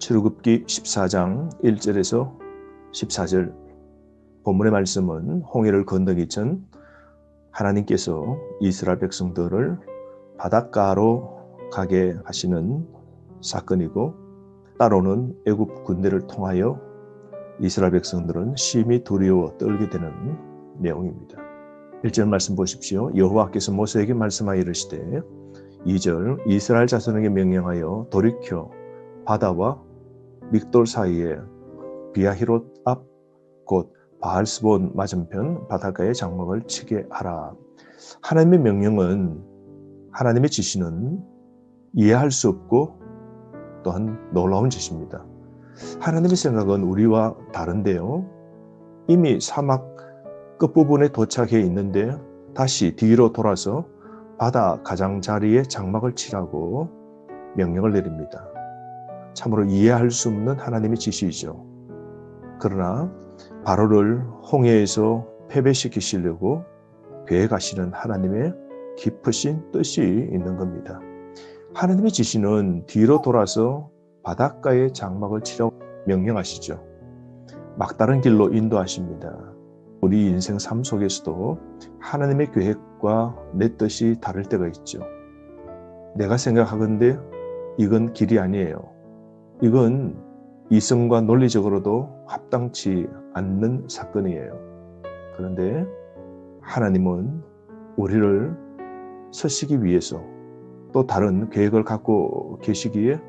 출애굽기 14장 1절에서 14절 본문의 말씀은 홍해를 건너기 전 하나님께서 이스라엘 백성들을 바닷가로 가게 하시는 사건이고, 따로는 애굽 군대를 통하여 이스라엘 백성들은 심히 두려워 떨게 되는 내용입니다. 1절 말씀 보십시오. 여호와께서 모세에게 말씀하여 이르시되 2절 이스라엘 자손에게 명령하여 돌이켜 바다와 믹돌 사이에 비아히롯 앞 곧 바알스본 맞은편 바닷가에 장막을 치게 하라. 하나님의 명령은, 하나님의 지시는 이해할 수 없고 또한 놀라운 짓입니다. 하나님의 생각은 우리와 다른데요. 이미 사막 끝부분에 도착해 있는데 다시 뒤로 돌아서 바다 가장자리에 장막을 치라고 명령을 내립니다. 참으로 이해할 수 없는 하나님의 지시이죠. 그러나 바로를 홍해에서 패배시키시려고 계획하시는 하나님의 깊으신 뜻이 있는 겁니다. 하나님의 지시는 뒤로 돌아서 바닷가에 장막을 치라고 명령하시죠. 막다른 길로 인도하십니다. 우리 인생 삶 속에서도 하나님의 계획과 내 뜻이 다를 때가 있죠. 내가 생각하건대 이건 길이 아니에요. 이건 이성과 논리적으로도 합당치 않는 사건이에요. 그런데 하나님은 우리를 서시기 위해서 또 다른 계획을 갖고 계시기에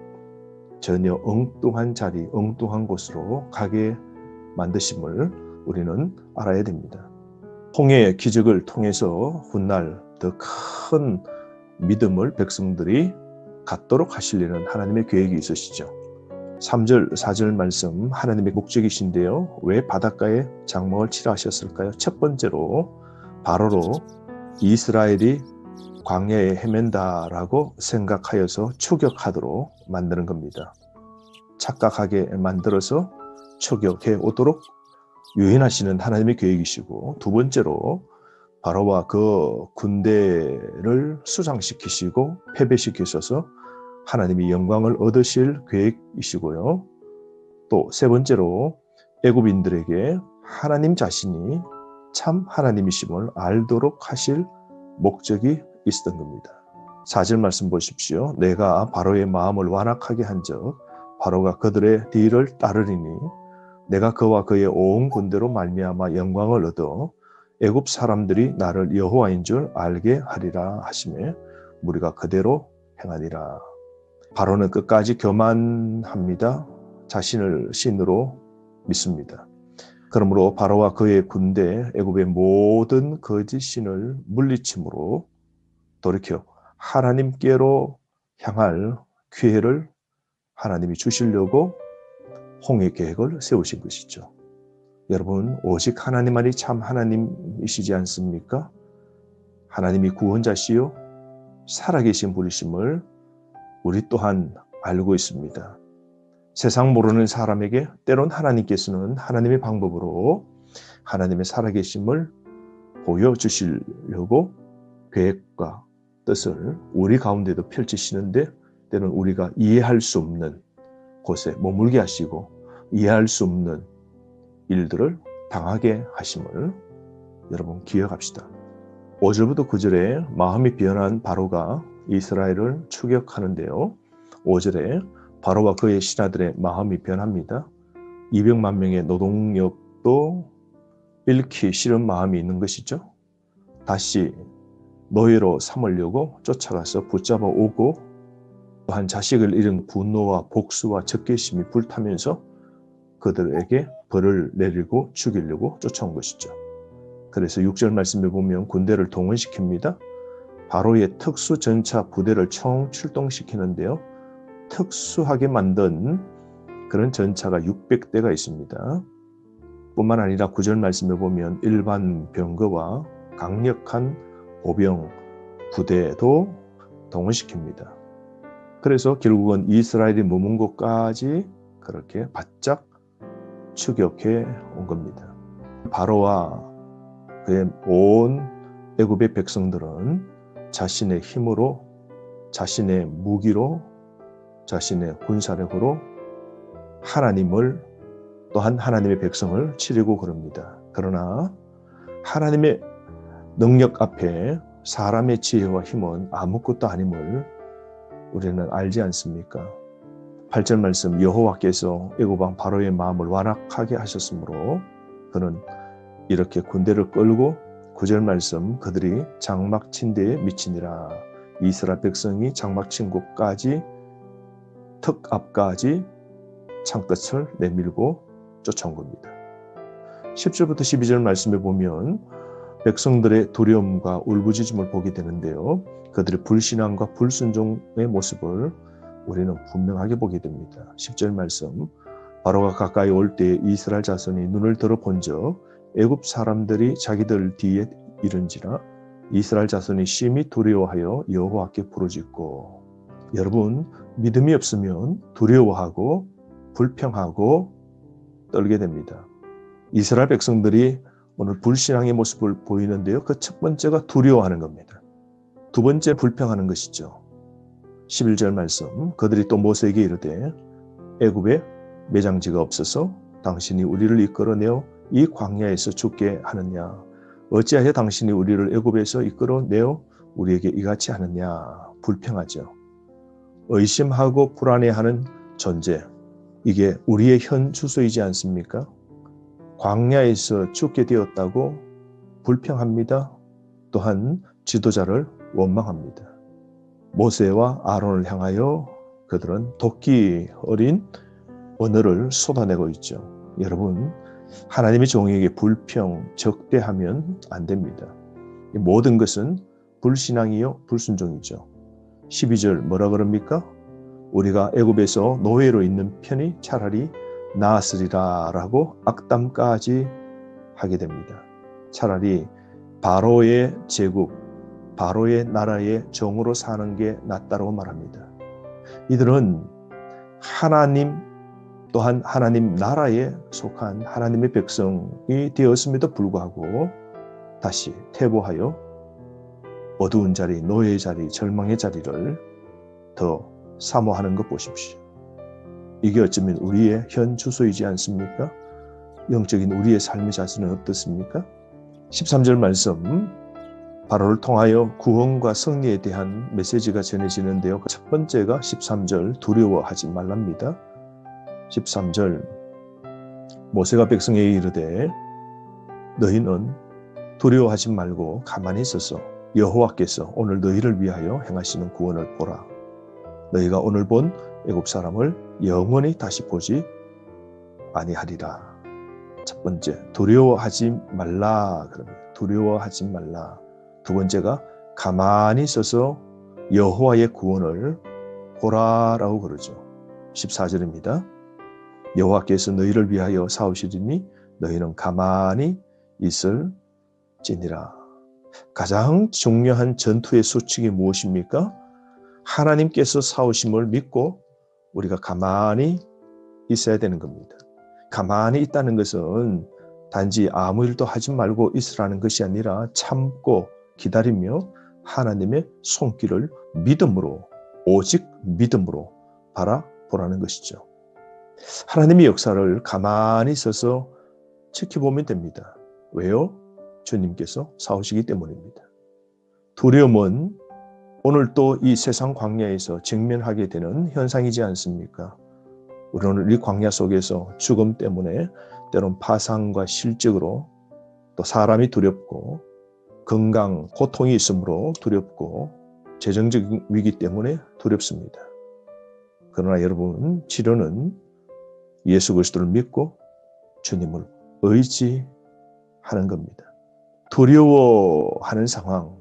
전혀 엉뚱한 자리, 엉뚱한 곳으로 가게 만드심을 우리는 알아야 됩니다. 홍해의 기적을 통해서 훗날 더 큰 믿음을 백성들이 갖도록 하시려는 하나님의 계획이 있으시죠. 3절, 4절 말씀, 하나님의 목적이신데요. 왜 바닷가에 장막을 치라 하셨을까요? 첫 번째로 바로로 이스라엘이 광야에 헤맨다라고 생각하여서 추격하도록 만드는 겁니다. 착각하게 만들어서 추격해 오도록 유인하시는 하나님의 계획이시고, 두 번째로 바로와 그 군대를 수상시키시고 패배시키셔서 하나님이 영광을 얻으실 계획이시고요. 또 세 번째로 애굽인들에게 하나님 자신이 참 하나님이심을 알도록 하실 목적이 있었던 겁니다. 4절 말씀 보십시오. 내가 바로의 마음을 완악하게 한즉 바로가 그들의 뒤를 따르리니 내가 그와 그의 온 군대로 말미암아 영광을 얻어 애굽 사람들이 나를 여호와인 줄 알게 하리라 하시매 무리가 그대로 행하니라. 바로는 끝까지 교만합니다. 자신을 신으로 믿습니다. 그러므로 바로와 그의 군대, 애굽의 모든 거짓 신을 물리침으로 돌이켜 하나님께로 향할 기회를 하나님이 주시려고 홍해 계획을 세우신 것이죠. 여러분, 오직 하나님만이 참 하나님이시지 않습니까? 하나님이 구원자시요 살아계신 분이심을 우리 또한 알고 있습니다. 세상 모르는 사람에게 때론 하나님께서는 하나님의 방법으로 하나님의 살아계심을 보여주시려고 계획과 뜻을 우리 가운데도 펼치시는데, 때론 우리가 이해할 수 없는 곳에 머물게 하시고 이해할 수 없는 일들을 당하게 하심을 여러분 기억합시다. 5절부터 9절에 마음이 변한 바로가 이스라엘을 추격하는데요. 5절에 바로와 그의 신하들의 마음이 변합니다. 200만 명의 노동력도 잃기 싫은 마음이 있는 것이죠. 다시 노예로 삼으려고 쫓아가서 붙잡아 오고, 또한 자식을 잃은 분노와 복수와 적개심이 불타면서 그들에게 벌을 내리고 죽이려고 쫓아온 것이죠. 그래서 6절 말씀에 보면 군대를 동원시킵니다. 바로의 특수 전차 부대를 총 출동시키는데요. 특수하게 만든 그런 전차가 600대가 있습니다. 뿐만 아니라 9절 말씀에 보면 일반 병거와 강력한 보병 부대도 동원시킵니다. 그래서 결국은 이스라엘이 머문 곳까지 그렇게 바짝 추격해 온 겁니다. 바로와 그의 온 애굽의 백성들은 자신의 힘으로, 자신의 무기로, 자신의 군사력으로 하나님을 또한 하나님의 백성을 치려고 그럽니다. 그러나 하나님의 능력 앞에 사람의 지혜와 힘은 아무것도 아님을 우리는 알지 않습니까? 8절 말씀, 여호와께서 애굽 왕 바로의 마음을 완악하게 하셨으므로 그는 이렇게 군대를 끌고 9절 말씀, 그들이 장막 친 데에 미치니라. 이스라엘 백성이 장막 친 곳까지 턱 앞까지 창끝을 내밀고 쫓아온 겁니다. 10절부터 12절 말씀에 보면 백성들의 두려움과 울부짖음을 보게 되는데요. 그들의 불신앙과 불순종의 모습을 우리는 분명하게 보게 됩니다. 10절 말씀, 바로가 가까이 올 때에 이스라엘 자손이 눈을 들어 본즉 애굽 사람들이 자기들 뒤에 이른지라 이스라엘 자손이 심히 두려워하여 여호와께 부르짖고. 여러분, 믿음이 없으면 두려워하고 불평하고 떨게 됩니다. 이스라엘 백성들이 오늘 불신앙의 모습을 보이는데요. 그 첫 번째가 두려워하는 겁니다. 두 번째 불평하는 것이죠. 11절 말씀, 그들이 또 모세에게 이르되 애굽에 매장지가 없어서 당신이 우리를 이끌어내어 이 광야에서 죽게 하느냐? 어찌하여 당신이 우리를 애굽에서 이끌어내어 우리에게 이같이 하느냐? 불평하죠. 의심하고 불안해하는 존재, 이게 우리의 현 주소이지 않습니까? 광야에서 죽게 되었다고 불평합니다. 또한 지도자를 원망합니다. 모세와 아론을 향하여 그들은 도끼 어린 언어를 쏟아내고 있죠. 여러분, 하나님의 종에게 불평, 적대하면 안 됩니다. 이 모든 것은 불신앙이요 불순종이죠. 12절 뭐라 그럽니까? 우리가 애굽에서 노예로 있는 편이 차라리 나았으리라 라고 악담까지 하게 됩니다. 차라리 바로의 제국, 바로의 나라의 정으로 사는 게 낫다고 말합니다. 이들은 하나님 또한 하나님 나라에 속한 하나님의 백성이 되었음에도 불구하고 다시 퇴보하여 어두운 자리, 노예의 자리, 절망의 자리를 더 사모하는 것 보십시오. 이게 어쩌면 우리의 현 주소이지 않습니까? 영적인 우리의 삶의 자세는 어떻습니까? 13절 말씀, 바로를 통하여 구원과 승리에 대한 메시지가 전해지는데요. 첫 번째가 13절, 두려워하지 말랍니다. 13절, 모세가 백성에게 이르되 너희는 두려워하지 말고 가만히 있어서 여호와께서 오늘 너희를 위하여 행하시는 구원을 보라. 너희가 오늘 본 애굽 사람을 영원히 다시 보지 아니하리라. 첫 번째, 두려워하지 말라 그럽니다. 두려워하지 말라. 두 번째가 가만히 있어서 여호와의 구원을 보라라고 그러죠. 14절입니다. 여호와께서 너희를 위하여 싸우시리니 너희는 가만히 있을지니라. 가장 중요한 전투의 수칙이 무엇입니까? 하나님께서 싸우심을 믿고 우리가 가만히 있어야 되는 겁니다. 가만히 있다는 것은 단지 아무 일도 하지 말고 있으라는 것이 아니라 참고 기다리며 하나님의 손길을 믿음으로, 오직 믿음으로 바라보라는 것이죠. 하나님의 역사를 가만히 있어서 지켜보면 됩니다. 왜요? 주님께서 싸우시기 때문입니다. 두려움은 오늘 또 이 세상 광야에서 직면하게 되는 현상이지 않습니까? 우리는 이 광야 속에서 죽음 때문에 때론 파상과 실직으로 또 사람이 두렵고 건강, 고통이 있으므로 두렵고 재정적인 위기 때문에 두렵습니다. 그러나 여러분, 치료는 예수 그리스도를 믿고 주님을 의지하는 겁니다. 두려워하는 상황,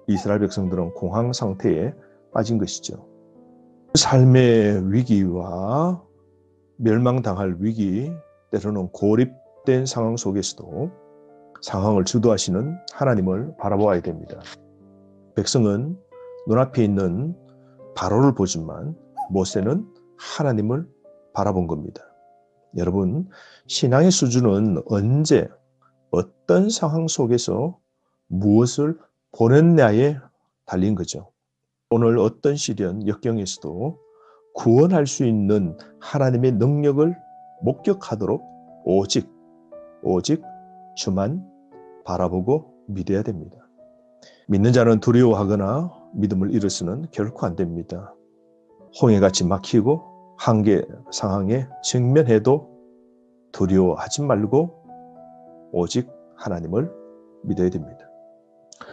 이스라엘 백성들은 공황 상태에 빠진 것이죠. 삶의 위기와 멸망당할 위기, 때로는 고립된 상황 속에서도 상황을 주도하시는 하나님을 바라보아야 됩니다. 백성은 눈앞에 있는 바로를 보지만 모세는 하나님을 바라본 겁니다. 여러분, 신앙의 수준은 언제, 어떤 상황 속에서 무엇을 보냈냐에 달린 거죠. 오늘 어떤 시련, 역경에서도 구원할 수 있는 하나님의 능력을 목격하도록 오직 주만 바라보고 믿어야 됩니다. 믿는 자는 두려워하거나 믿음을 잃을 수는 결코 안 됩니다. 홍해같이 막히고 한계 상황에 직면해도 두려워하지 말고 오직 하나님을 믿어야 됩니다.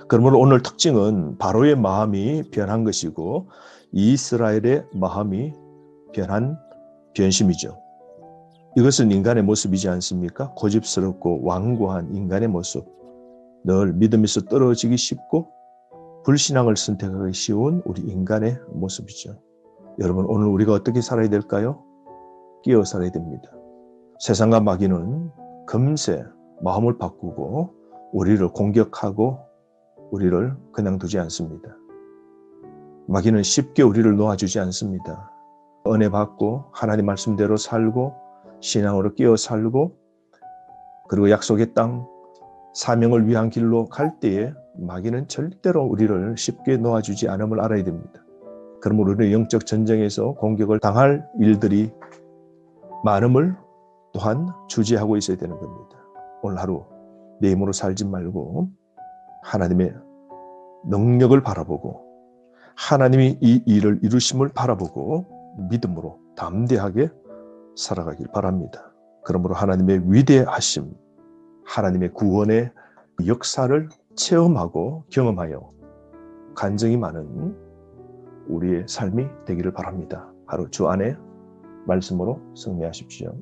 그러므로 오늘 특징은 바로의 마음이 변한 것이고 이스라엘의 마음이 변한 변심이죠. 이것은 인간의 모습이지 않습니까? 고집스럽고 완고한 인간의 모습. 늘 믿음에서 떨어지기 쉽고 불신앙을 선택하기 쉬운 우리 인간의 모습이죠. 여러분, 오늘 우리가 어떻게 살아야 될까요? 깨어 살아야 됩니다. 세상과 마귀는 금세 마음을 바꾸고 우리를 공격하고 우리를 그냥 두지 않습니다. 마귀는 쉽게 우리를 놓아주지 않습니다. 은혜 받고 하나님 말씀대로 살고 신앙으로 깨어 살고 그리고 약속의 땅 사명을 위한 길로 갈 때에 마귀는 절대로 우리를 쉽게 놓아주지 않음을 알아야 됩니다. 그러므로 우리는 영적 전쟁에서 공격을 당할 일들이 많음을 또한 주지하고 있어야 되는 겁니다. 오늘 하루 내 힘으로 살지 말고 하나님의 능력을 바라보고 하나님이 이 일을 이루심을 바라보고 믿음으로 담대하게 살아가길 바랍니다. 그러므로 하나님의 위대하심, 하나님의 구원의 역사를 체험하고 경험하여 간증이 많은 우리의 삶이 되기를 바랍니다. 하루 주 안에 말씀으로 승리하십시오.